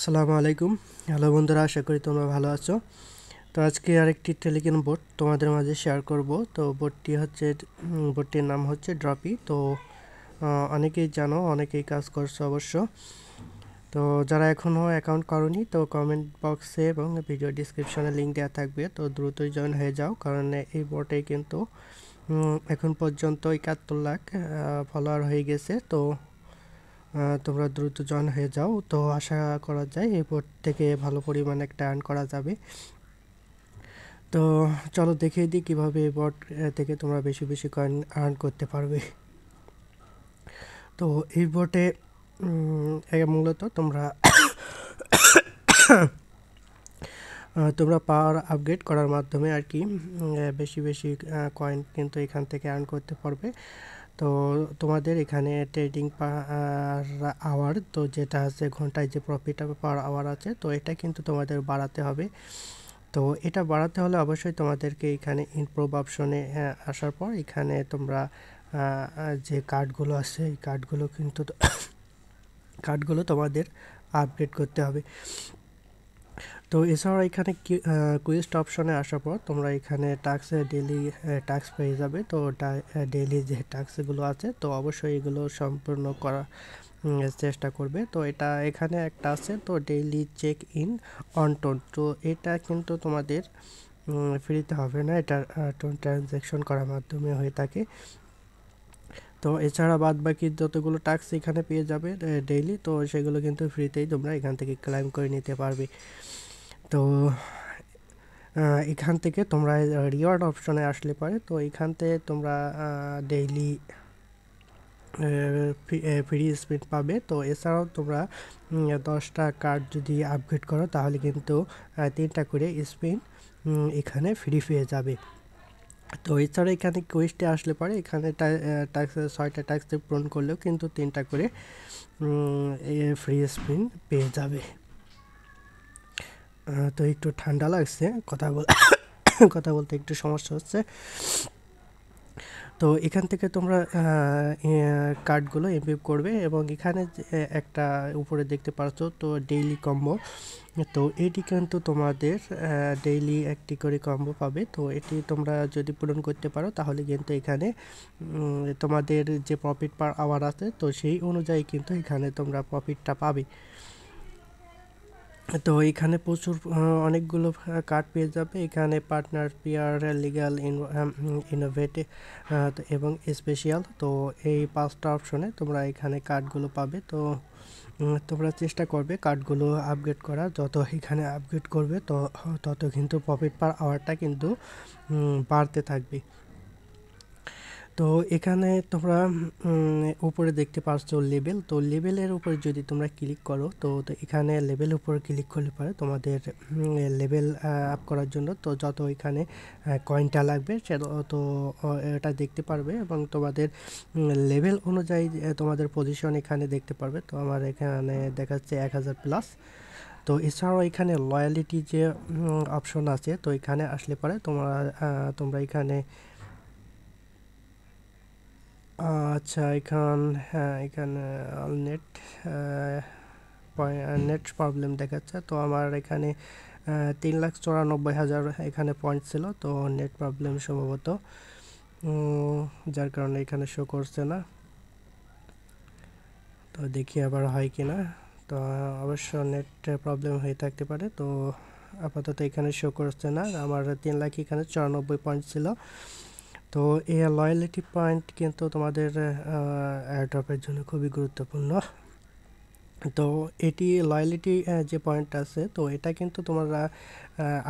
আসসালামু আলাইকুম। হ্যালো বন্ধুরা, আশা করি তোমরা ভালো আছো। তো আজকে আরেকটি টেলিগ্রাম বোট তোমাদের মাঝে শেয়ার করব। তো বোটটির নাম হচ্ছে ড্রপি। তো অনেকেই জানো, অনেকেই কাজ করছো অবশ্য। তো যারা এখনও অ্যাকাউন্ট করনি, তো কমেন্ট বক্সে এবং ভিডিও ডিসক্রিপশনে লিঙ্ক দেওয়া থাকবে, তো দ্রুতই জয়েন হয়ে যাও। কারণ এই বোটে কিন্তু এখন পর্যন্ত 71 লাখ ফলোয়ার হয়ে গেছে। তো তোমরা দ্রুত জয়েন হয়ে যাও। তো আশা করা যায় এই বোট থেকে ভালো পরিমাণে একটা আর্ন করা যাবে। তো চলো দেখিয়ে দিই কীভাবে এই বোট থেকে তোমরা বেশি বেশি কয়েন আর্ন করতে পারবে। তো এই বোটে মূলত তোমরা তোমরা পাওয়ার আপগ্রেড করার মাধ্যমে আর কি বেশি বেশি কয়েন কিন্তু এখান থেকে আর্ন করতে পারবে। তো তোমাদের এখানে ট্রেডিং পার আওয়ার, তো যেটা আছে ঘন্টায় যে প্রফিট পার আওয়ার আছে, তো এটা কিন্তু তোমাদের বাড়াতে হবে। তো এটা বাড়াতে হলে অবশ্যই তোমাদেরকে এখানে ইমপ্রুভ অপশনে আসার পর এখানে তোমরা যে কার্ডগুলো আছে এই কার্ডগুলো তোমাদের আপগ্রেড করতে হবে। তো এছাড়া এখানে কুইস্ট অপশনে আসার পর তোমরা এখানে ডেইলি টাস্ক পেয়ে যাবে। তো ডেইলি যে টাস্কগুলো আছে, তো অবশ্যই এগুলো সম্পূর্ণ করা চেষ্টা করবে। তো এটা এখানে একটা আছে, তো daily check in on tone. তো এটা কিন্তু তোমাদের ফ্রিতে হবে না, এটা ট্রানজ্যাকশন করার মাধ্যমে হয়ে থাকে। তো এছাড়া বাদ বাকি যতগুলো টাস্ক এখানে পেয়ে যাবে ডেইলি, তো সেগুলো কিন্তু ফ্রিতেই তোমরা এখান থেকে ক্লাইম করে নিতে পারবে। তো এখান থেকে তোমরা রিওয়ার্ড অপশনে আসলে পারে, তো এখান থেকে তোমরা ডেইলি ফ্রি স্পিন পাবে। তো এছাড়াও তোমরা 10টা কার্ড যদি আপগ্রেড করো তাহলে কিন্তু 3টা করে স্পিন এখানে ফ্রি পেয়ে যাবে। তো এছাড়া এখানে কোয়েস্টে আসলে পরে এখানে 6টা টাস্ক পূরণ করলেও কিন্তু 3টা করে ফ্রি স্পিন পেয়ে যাবে। তো একটু ঠান্ডা লাগছে, কথা বলতে একটু সমস্যা হচ্ছে। তো এখান থেকে তোমরা কার্ডগুলো এমপিপ করবে এবং এখানে একটা উপরে দেখতে পাচ্ছ তো ডেইলি কম্বো। তো এটি কিন্তু তোমাদের ডেইলি একটি করে কম্বো পাবে। তো এটি তোমরা যদি পূরণ করতে পারো তাহলে কিন্তু এখানে তোমাদের যে প্রফিট পার আওয়ার আছে, তো সেই অনুযায়ী কিন্তু এখানে তোমরা প্রফিটটা পাবে। তো এখানে প্রচুর অনেকগুলো কার্ড পেয়ে যাবে। এখানে পার্টনার, পিয়ার, লিগ্যাল, ইনোভেটিভ এবং স্পেশাল। তো এই 5টা অপশনে তোমরা এখানে কার্ডগুলো পাবে। তো তোমরা চেষ্টা করবে কার্ডগুলো আপগ্রেড করা। যত এখানে আপগ্রেড করবে তো তত কিন্তু প্রফিট পার আওয়ারটা কিন্তু বাড়তে থাকবে। তো এখানে তোমরা উপরে দেখতে পাচ্ছ লেবেল। তো লেবেলের উপরে যদি তোমরা ক্লিক করো, তো এখানে লেবেল উপরে ক্লিক করলে পারে তোমাদের লেবেল আপ করার জন্য তো যত এখানে কয়েনটা লাগবে সেটা তো এটা দেখতে পারবে এবং তোমাদের লেভেল অনুযায়ী তোমাদের পজিশন এখানে দেখতে পারবে। তো আমার এখানে দেখাচ্ছে 1000+। তো এছাড়াও এখানে লয়ালিটি যে অপশন আছে, তো এখানে আসলে পরে তোমরা এখানে আচ্ছা হ্যাঁ, এখানে নেট নেট প্রবলেম দেখাচ্ছে। তো আমার এখানে 3,94,000 এখানে পয়েন্ট ছিল, তো নেট প্রবলেম সম্ভবত, যার কারণে এখানে শো করছে না। তো দেখি আবার হয় কি না। তো অবশ্য নেট প্রবলেম হয়ে থাকতে পারে। তো আপাতত এখানে শো করছে না। আমার 3 লাখ এখানে 94 পয়েন্ট ছিল। তো এই লয়ালিটি পয়েন্ট কিন্তু তোমাদের এয়ারড্রপের জন্য খুবই গুরুত্বপূর্ণ। তো এটি লয়ালিটি যে পয়েন্ট আছে, তো এটা কিন্তু তোমরা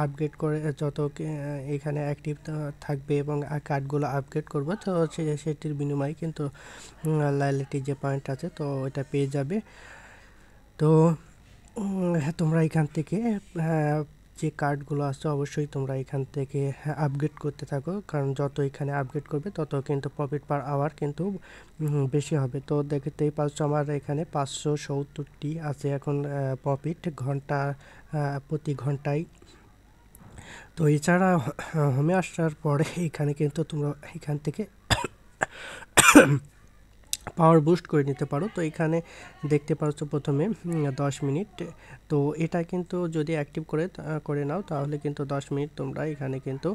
আপগ্রেড করে যত এখানে অ্যাক্টিভ থাকবে এবং কার্ডগুলো আপগ্রেড করবে, তো সেটির বিনিময়ে কিন্তু লয়ালিটি যে পয়েন্ট আছে তো এটা পেয়ে যাবে। তো তোমরা এখান থেকে যে কার্ডগুলো আছে অবশ্যই তোমরা এখান থেকে আপগ্রেড করতে থাকো, কারণ যত এখানে আপগ্রেড করবে তত কিন্তু প্রফিট পার আওয়ার কিন্তু বেশি হবে। তো দেখতেই পাচ্ছ আমার এখানে 570টি আছে এখন প্রফিট প্রতি ঘন্টায়। তো এছাড়া হোমে আসার পরে এখানে কিন্তু তোমরা এখান থেকে পাওয়ার বুস্ট করে নিতে পারো। তো এখানে দেখতে পাচ্ছ প্রথমে 10 মিনিট। তো এটা কিন্তু যদি অ্যাক্টিভ করে নাও তাহলে কিন্তু 10 মিনিট তোমরা এখানে কিন্তু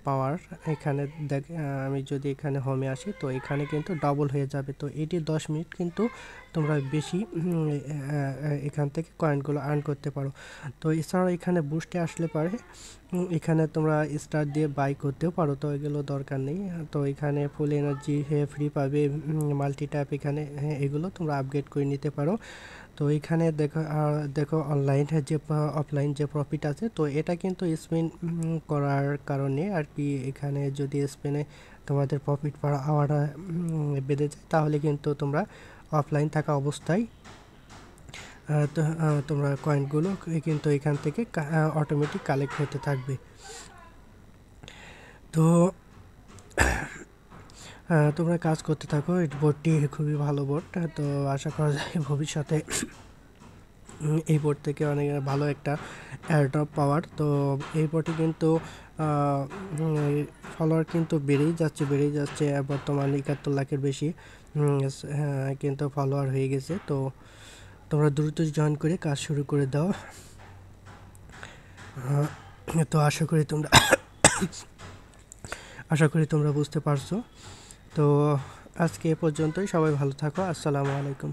পাওয়ার এখানে আমি যদি এখানে হোমে আসি তো এখানে কিন্তু ডাবল হয়ে যাবে। তো এটি 10 মিনিট কিন্তু তোমরা বেশি এখান থেকে কয়েনগুলো আর্ন করতে পারো। তো এছাড়াও এখানে বুস্টে আসলে পারে এখানে তোমরা স্টার দিয়ে বাই করতেও পারো, তো এগুলো দরকার নেই। তো এখানে ফুল এনার্জি ফ্রি পাবে, মাল্টি ট্যাপ এখানে এগুলো তোমরা আপগ্রেড করে নিতে পারো। তো এইখানে দেখো অনলাইন যে অফলাইন যে প্রফিট আছে, তো এটা কিন্তু স্পিন করার কারণে আর কি এখানে যদি স্পিনে তোমাদের প্রফিট পার আওয়ার বেড়ে যায় তাহলে কিন্তু তোমরা অফলাইন থাকা অবস্থায় তোমরা কয়েনগুলো কিন্তু এখান থেকে অটোমেটিক কালেক্ট হতে থাকবে। তো তোমরা কাজ করতে থাকো। এই বোর্ডটি খুবই ভালো বোর্ড। তো আশা করা যায় ভবিষ্যতে এই বোর্ড থেকে অনেক ভালো একটা এয়ারড্রপ পাওয়ার। তো এই বোর্ডে কিন্তু ফলোয়ার কিন্তু বেড়েই যাচ্ছে বর্তমানে 71 লাখের বেশি কিন্তু ফলোয়ার হয়ে গেছে। তো তোমরা দ্রুত জয়েন করে কাজ শুরু করে দাও। তো আশা করি তোমরা বুঝতে পারছো। তো আজকে এ পর্যন্তই, সবাই ভালো থাকো। আসসালামু আলাইকুম।